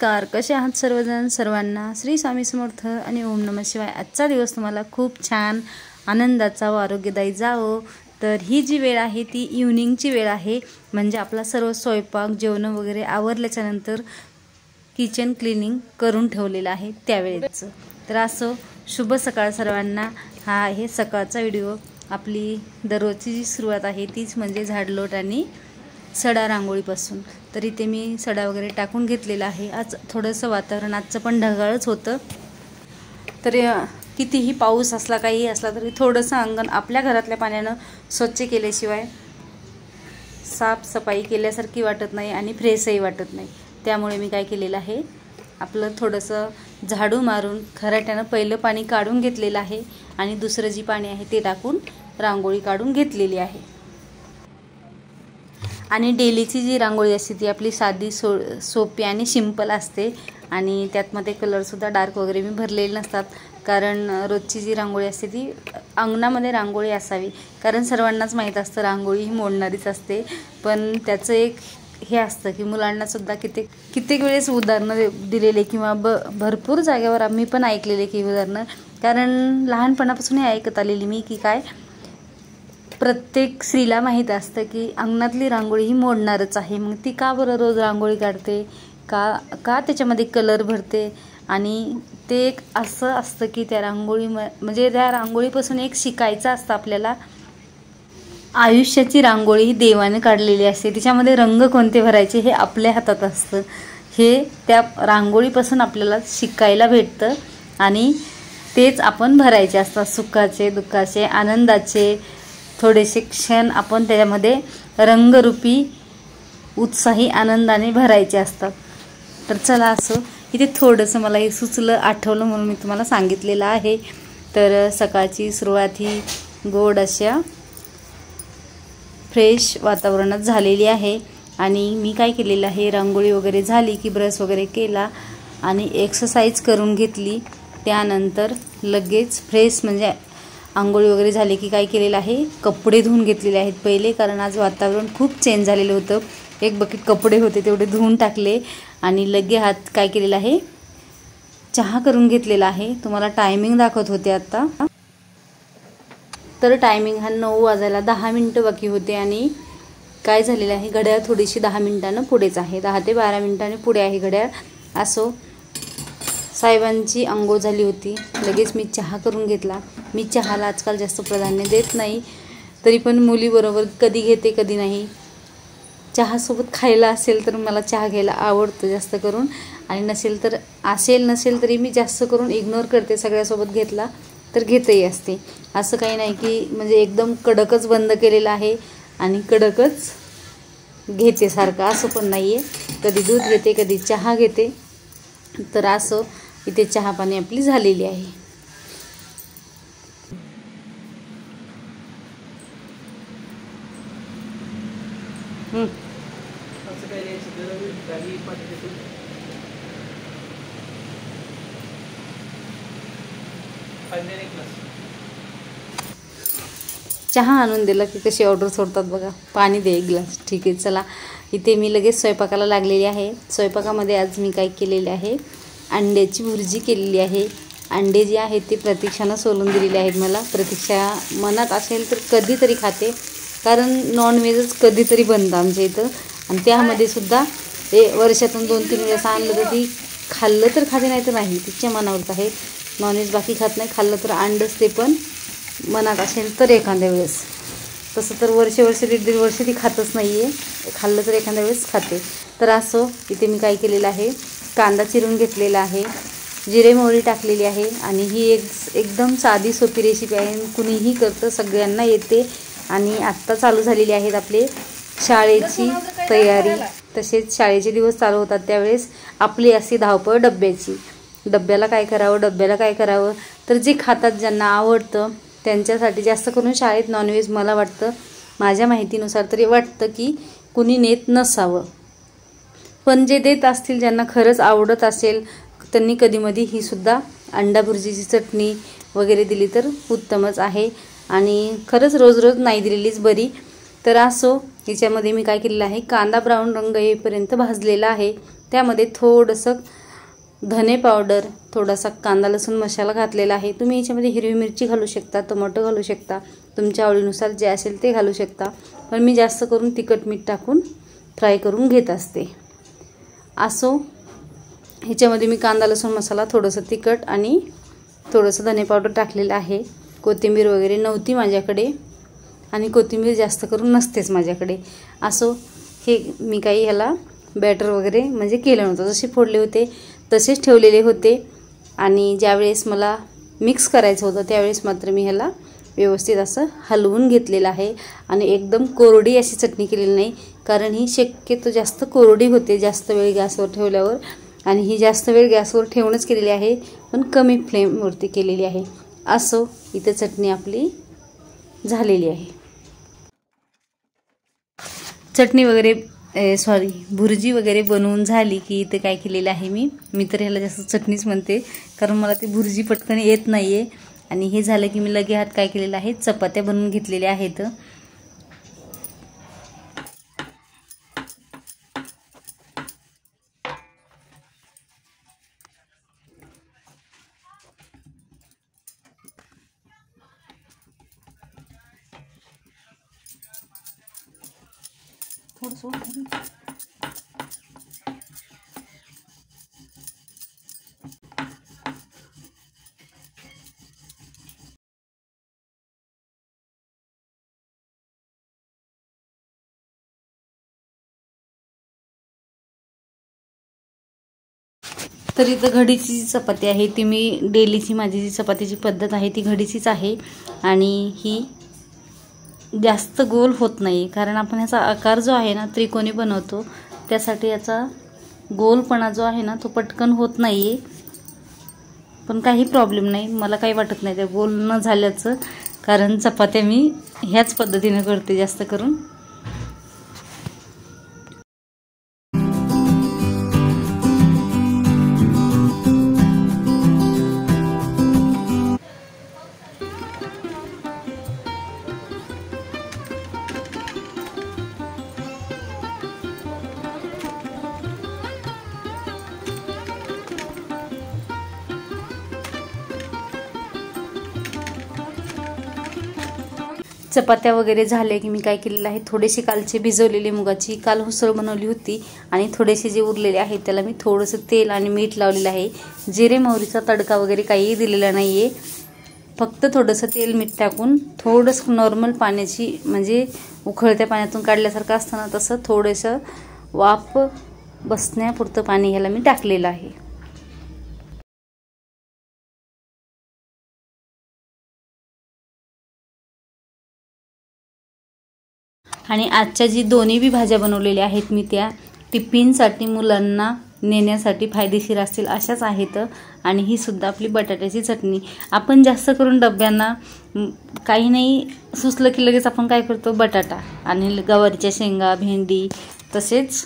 नमस्कार, कसे आहात सर्वजण? सर्वांना श्री स्वामी समर्थ आणि ओम नमः शिवाय। आजचा दिवस तुम्हाला खूप छान आनंदाचा व आरोग्यदायी जावो। तर ही जी वेळ आहे ती इव्हनिंगची वेळ आहे, म्हणजे आपला सर्व स्वयंपाक जेवण वगैरे आवरल्याच्या नंतर किचन क्लीनिंग करून ठेवलेलं आहे त्यावेळेचं। तर असो शुभ सकाळ सर्वांना। हा आहे सकाळचा व्हिडिओ। आपली दररोजची जी सुरुवात आहे तीच म्हणजे झाडलोट आणि सडा रांगोळीपासून। तर इथे मी सडा वगैरे टाकून घेतलेला आहे। आज थोडंसं वातावरण आजचं पण ढगाळच होतं, तर कितीही पाऊस असला काही असला तरी थोडंसं अंगण आपल्या घरातल्या पाण्यानं स्वच्छ केल्याशिवाय साफसफाई केल्यासारखी वाटत नाही आणि फ्रेशही वाटत नाही। त्यामुळे मी काय केलेलं आहे, आपलं थोडंसं झाडू मारून खराट्यानं पहिलं पाणी काढून घेतलेलं आहे आणि दुसरं जी पाणी आहे ते टाकून रांगोळी काढून घेतलेली आहे। आणि डेलीची जी रांगोळी असते ती आपली साधी सोपी आणि सिंपल असते आणि त्यातमध्ये कलरसुद्धा डार्क वगैरे मी भरलेले नसतात, कारण रोजची जी रांगोळी असते ती अंगणामध्ये रांगोळी असावी। कारण सर्वांनाच माहीत असतं रांगोळी ही मोडणारीच असते, पण त्याचं एक हे असतं की मुलांनासुद्धा कित्येक वेळेस उदाहरणं दिलेले किंवा भरपूर जागेवर आम्ही पण ऐकलेले की उदाहरणं, कारण लहानपणापासूनही ऐकत आलेली मी की काय प्रत्येक स्त्रीला माहीत असतं की अंगणातली रांगोळी ही मोडणारच आहे। मग ती का बरं रोज रांगोळी काढते, का त्याच्यामध्ये कलर भरते। आणि ते एक असं असतं की त्या रांगोळी म्हणजे त्या रांगोळीपासून एक शिकायचं असतं आपल्याला। आयुष्याची रांगोळी ही देवाने काढलेली असते, तिच्यामध्ये रंग कोणते भरायचे हे आपल्या हातात असतं। हे त्या रांगोळीपासून आपल्याला शिकायला भेटतं आणि तेच आपण भरायचे असतात। सुखाचे, दुःखाचे, आनंदाचे थोडेसे क्षण आपण त्याच्यामध्ये रंगरूपी उत्साही आनंदाने भरायचे असतात। तर चला असं इथे थोडंसं मला हे सुचलं, आठवलं म्हणून मी तुम्हाला सांगितलेलं आहे। तर सकाळची सुरुवात ही गोड अशा फ्रेश वातावरणात झालेली आहे आणि मी काय केलेलं आहे, रांगोळी वगैरे झाली की ब्रश वगैरे केला आणि एक्सरसाइज करून घेतली। त्यानंतर लगेच फ्रेश म्हणजे आंघोळी वगैरे झाली की काय केलेलं आहे, कपडे धुवून घेतलेले आहेत पहिले, कारण आज वातावरण खूप चेंज झालेलं होतं। एक बकेट कपडे होते तेवढे धुवून टाकले आणि लगे हात काय केलेला आहे, चहा करून घेतलेला आहे। तुम्हाला टायमिंग दाखवत होते आता, तर टायमिंग हा 9 वाजायला 10 मिनिटं बाकी होते आणि काय झालेलं आहे, घड्याळ थोडीशी 10 मिनिटांनं पुढेच आहे, 10 ते 12 मिनिटांनी पुढे आहे घड्याळ। असो साहेबांची अंघोळ झाली होती, लगेच मी चहा करून घेतला। मी चहाला आजकाल जास्त प्राधान्य देत नाही, तरी पण मुलीबरोबर कधी घेते कधी नाही। चहासोबत खायला असेल तर मला चहा घ्यायला आवडतं जास्त करून, आणि नसेल तरी मी जास्त करून इग्नोर करते। सगळ्यासोबत घेतला तर घेतही असते, असं काही नाही की म्हणजे एकदम कडकच बंद केलेलं आहे आणि कडकच घेते सारखं, असं पण नाही आहे। कधी दूध घेते कधी चहा घेते। तर असं इथे चहा पाणी आपली झालेली आहे। चहा आणून दिला की कशी ऑर्डर सोडतात बघा, पाणी दे एक ग्लास, ठीक आहे चला। इथे मी लगेच स्वयंपाकाला लागलेली आहे। स्वयंपाकामध्ये आज मी काय केलेले आहे, अंड्याची भुर्जी केलेली आहे। अंडे जे आहेत ते प्रतीक्षानं सोलून दिलेले आहेत मला। प्रतीक्षा मनात असेल तर कधीतरी खाते, कारण नॉनव्हेजच कधीतरी बनतं आमच्या इथं, आणि त्यामध्ये सुद्धा वर्षातून 2-3 वेळेस आणलं तर ती खाल्लं तर खाते, नाही तर नाही, तिच्या मनावरच आहे। नॉनव्हेज बाकी खात नाही, खाल्लं तर अंडच ते पण मनात असेल तर एखाद्या वेळेस। तसं तर वर्ष 1.5 वर्ष ती खातच नाही आहे, खाल्लं तर एखाद्या वेळेस खाते। तर असं इथे मी काय केलेलं आहे, कांदा चिरून घेतलेला आहे, जिरे मोहरी टाकलेली आहे आणि ही एकदम साधी सोपी रेसिपी आहे, कुणीही करतं, सगळ्यांना येते। आणि आत्ता चालू झालेली आहेत आपले शाळेची तयारी, तसेच शाळेचे दिवस चालू होतात त्यावेळेस आपली अशी धावपळ डब्याची। डब्याला काय करावं, तर जे खातात ज्यांना आवडतं त्यांच्यासाठी जास्त करून शाळेत नॉनव्हेज मला वाटतं, माझ्या माहितीनुसार तरी वाटतं की कुणी नेत नसावं, पण जे देत असतील ज्यांना खरंच आवडत असेल त्यांनी कधीमधी ही सुद्धा अंडा भुर्जीची चटणी वगैरे दिली तर उत्तमच आहे, आणि खरंच रोज नाही दिलेलीच बरी। तर असो याच्यामध्ये मी काय केलेलं आहे, कांदा ब्राऊन रंग येईपर्यंत भाजलेला आहे। त्यामध्ये थोडंसं धने पावडर, थोडासा कांदा लसूण मसाला घातलेला आहे। तुम्ही याच्यामध्ये हिरवी मिरची घालू शकता, टोमॅटो घालू शकता, तुमच्या आवडीनुसार जे असेल ते घालू शकता, पण मी जास्त करून तिखट मीठ टाकून फ्राय करून घेत असते। असो, ह्याच्यामध्ये मी कांदा लसूण मसाला, थोडंसं तिखट आणि थोडंसं धने पावडर टाकलेलं आहे। कोथिंबीर वगैरे नव्हती माझ्याकडे आणि कोथिंबीर जास्त करून नसतेच माझ्याकडे। असो, हे मी काही ह्याला बॅटर वगैरे म्हणजे केलं नव्हतं, जसे फोडले होते तसेच ठेवलेले होते आणि ज्यावेळेस मला मिक्स करायचं होतं त्यावेळेस मात्र मी ह्याला व्यवस्थित असं हलवून घेतलेलं आहे आणि एकदम कोरडी अशी चटणी केलेली नाही, कारण ही शक्यतो जास्त कोरडी होते जास्त वेळ गॅसवर ठेवल्यावर, आणि ही जास्त वेळ गॅसवर ठेवूनच केलेली आहे, पण कमी फ्लेमवरती केलेली आहे। असो, इथे चटणी आपली झालेली आहे। चटणी वगैरे भुर्जी वगैरे बनवून झाली की इथे काय केलेलं आहे मी तर ह्याला जास्त चटणीच म्हणते, कारण मला ती भुर्जी पटकन येत नाही आहे। आणि हे झालं की मी लगे हात काय केलेलं आहे, चपात्या बनवून घेतलेल्या आहेत। तर इथं घडीची जी चपाती आहे ती मी डेलीची माझी जी चपातीची पद्धत आहे ती घडीचीच आहे आणि ही जास्त गोल होत नाही, कारण आपण ह्याचा आकार जो आहे ना त्रिकोणी बनवतो, त्यासाठी याचा गोलपणा जो आहे ना तो पटकन होत नाही आहे। पण काही प्रॉब्लेम नाही, मला काही वाटत नाही त्या गोल न झाल्याचं, कारण चपात्या मी ह्याच पद्धतीने करते जास्त करून। चपात्या वगैरे झाले की मी काय केलेलं आहे, थोडेसे कालचे भिजवलेले मुगाची काल उसळ बनवली होती आणि थोडेसे जे उरलेले आहेत त्याला मी थोडंसं तेल आणि मीठ लावलेलं आहे। जिरे मोहरीचा तडका वगैरे काहीही दिलेला नाही आहे, फक्त थोडंसं तेल मीठ टाकून थोडंसं नॉर्मल पाण्याची म्हणजे उकळत्या पाण्यातून काढल्यासारखं असतं ना तसं थोडंसं वाफ बसण्यापुरतं पाणी ह्याला मी टाकलेलं आहे। आणि आजच्या जी दोन्ही बी भाज्या बनवलेल्या आहेत मी त्या टिफिनसाठी मुलांना नेण्यासाठी फायदेशीर असतील अशाच आहेत। आणि ही सुद्धा आपली बटाट्याची चटणी, आपण जास्त करून डब्यांना काही नाही सुचलं की लगेच आपण काय करतो, बटाटा आणि गवारीच्या शेंगा, भेंडी, तसेच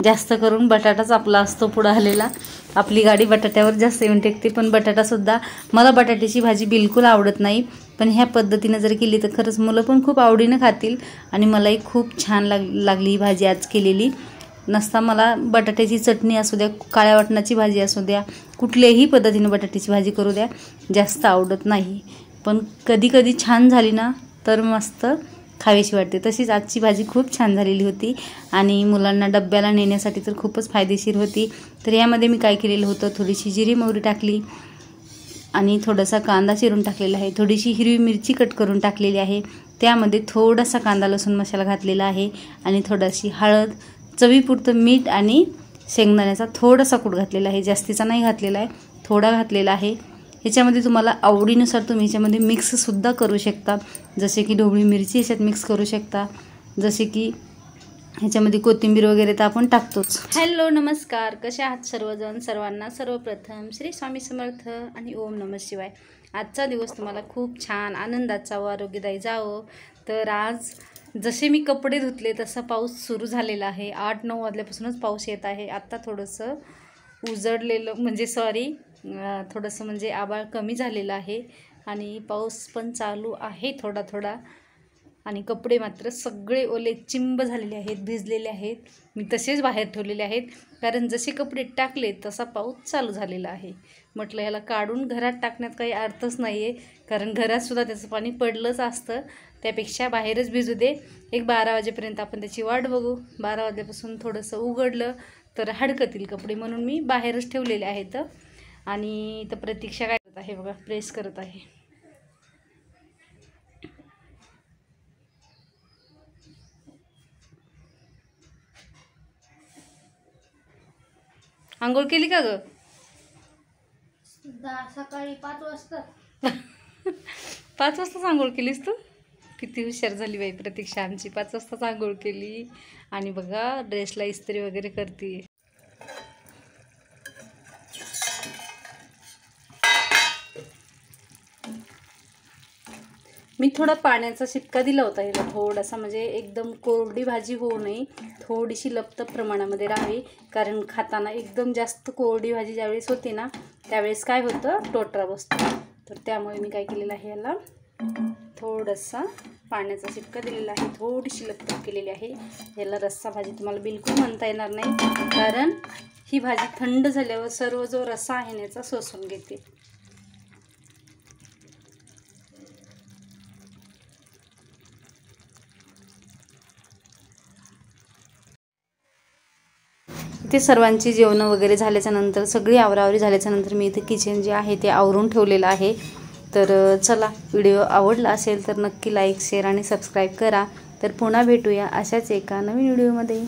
जास्त करून बटाटाच आपला असतो पुढे आलेला। आपली गाडी बटाट्यावर जास्त येऊन टेकते, पण बटाटासुद्धा मला बटाट्याची भाजी बिलकुल आवडत नाही, पण ह्या पद्धतीने जर केली तर खरंच मुलं पण खूप आवडीने खातील आणि मलाही खूप छान लागली ही भाजी आज केलेली। नसता मला बटाट्याची चटणी असू द्या, काळ्या वाटणाची भाजी असू द्या, कुठल्याही पद्धतीने बटाट्याची भाजी करू द्या जास्त आवडत नाही, पण कधी कधी छान झाली ना तर मस्त खावीशी वाटते। तशीच आजची भाजी खूप छान झालेली होती आणि मुलांना डब्याला नेण्यासाठी तर खूपच फायदेशीर होती। तर यामध्ये मी काय केलेलं होतं, थोडीशी जिरी मोहरी टाकली आणि थोडासा कांदा चिरून टाकलेला आहे, थोडीशी हिरवी मिरची कट करून टाकलेली आहे, त्यामध्ये थोडासा कांदा लसूण मसाला घातलेला आहे आणि थोडीशी हळद, चवीपुरतं मीठ आणि शेंगदाण्याचा थोडासा कूट घातलेला आहे, जास्तीचा नाही घातलेला आहे, थोडा घातलेला आहे। ह्याच्यामध्ये तुम्हाला आवडीनुसार तुम्ही ह्याच्यामध्ये मिक्ससुद्धा करू शकता, जसे की ढोबळी मिरची ह्याच्यात मिक्स करू शकता, जसे की ह्याच्यामध्ये कोथिंबीर वगैरे तर आपण टाकतोच। हॅलो नमस्कार, कसे आहात सर्वजण? सर्वांना सर्वप्रथम श्री स्वामी समर्थ आणि ओम नमः शिवाय। आजचा दिवस तुम्हाला खूप छान आनंदाचा व आरोग्यदायी जावो। तर आज जसे मी कपडे धुतले तसा पाऊस सुरू झालेला आहे, 8-9 वाजल्यापासूनच पाऊस येत आहे। आत्ता थोडंसं उजडलेलं म्हणजे थोडंसं म्हणजे आभाळ कमी झालेलं आहे आणि पाऊस पण चालू आहे थोडा थोडा। आणि कपडे मात्र सगळे ओले चिंब झालेले आहेत, भिजलेले आहेत. मी तसेच बाहेर ठेवलेले आहेत, कारण जसे कपडे टाकले तसा पाऊस चालू झालेला आहे. म्हटलं ह्याला काढून घरात टाकण्यात काही अर्थच नाही आहे, कारण घरातसुद्धा त्याचं पाणी पडलंच असतं. त्यापेक्षा बाहेरच भिजू दे. एक 12 वाजेपर्यंत आपण त्याची वाट बघू. 12 वाजल्यापासून थोडंसं उघडलं तर हडकतील कपडे, म्हणून मी बाहेरच ठेवलेले आहेत. आणि इथं प्रतीक्षा काय करत आहे बघा, प्रेस करत आहे. आंघोळ केली का ग? सकाळी 5 वाजता. 5 वाजताच आंघोळ केलीस तू? किती हुशार झाली बाई प्रतीक्षा आमची. 5 वाजताच आंघोळ केली. आणि बघा ड्रेसला इस्त्री वगैरे करते. मी थोडा पाण्याचा शिपका दिला होता ह्याला थोडासा, म्हणजे एकदम कोरडी भाजी होऊ नये, थोडीशी लपतप प्रमाणामध्ये राहावी. कारण खाताना एकदम जास्त कोरडी भाजी ज्यावेळेस होते ना, त्यावेळेस काय होतं, टोटरा बसतो. तर त्यामुळे मी काय केलेलं आहे, याला थोडासा पाण्याचा शिपका दिलेला आहे, थोडीशी लपतप केलेली आहे. याला रस्सा भाजी तुम्हाला बिलकुल म्हणता येणार नाही, कारण ही भाजी थंड झाल्यावर सर्व जो रस्सा आहे याचा शोषून घेते. इथे सर्वांची जेवणं वगैरे झाल्याच्यानंतर, सगळी आवरावरी झाल्याच्यानंतर मी इथे किचन जे आहे ते आवरून ठेवलेलं आहे. तर चला, व्हिडिओ आवडला असेल तर नक्की लाईक, शेअर आणि सबस्क्राईब करा. तर पुन्हा भेटूया अशाच एका नवीन व्हिडिओमध्ये.